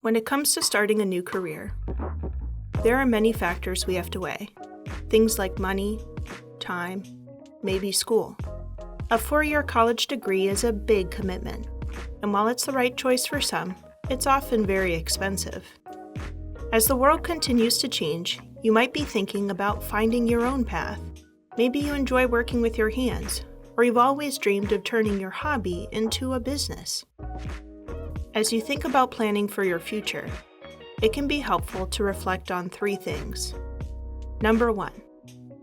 When it comes to starting a new career, there are many factors we have to weigh. Things like money, time, maybe school. A 4-year college degree is a big commitment, and while it's the right choice for some, it's often very expensive. As the world continues to change, you might be thinking about finding your own path. Maybe you enjoy working with your hands, or you've always dreamed of turning your hobby into a business. As you think about planning for your future, it can be helpful to reflect on 3 things. Number 1,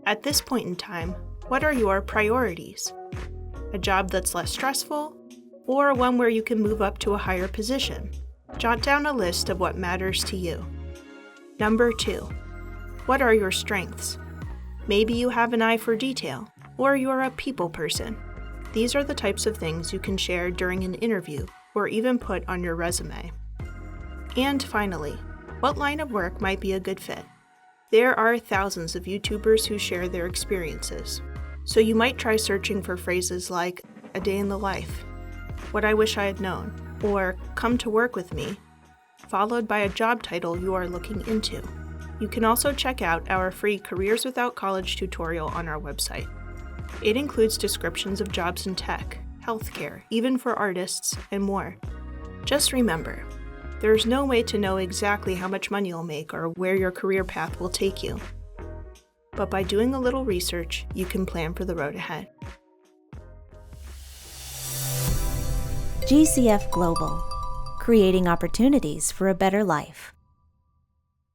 at this point in time, what are your priorities? A job that's less stressful, or one where you can move up to a higher position? Jot down a list of what matters to you. Number 2, what are your strengths? Maybe you have an eye for detail, or you're a people person. These are the types of things you can share during an interview or even put on your resume. And finally, what line of work might be a good fit? There are thousands of YouTubers who share their experiences, so you might try searching for phrases like "a day in the life," "what I wish I had known," or "come to work with me," followed by a job title you are looking into. You can also check out our free Careers Without College tutorial on our website. It includes descriptions of jobs in tech, healthcare, even for artists, and more. Just remember, there's no way to know exactly how much money you'll make or where your career path will take you. But by doing a little research, you can plan for the road ahead. GCF Global, creating opportunities for a better life.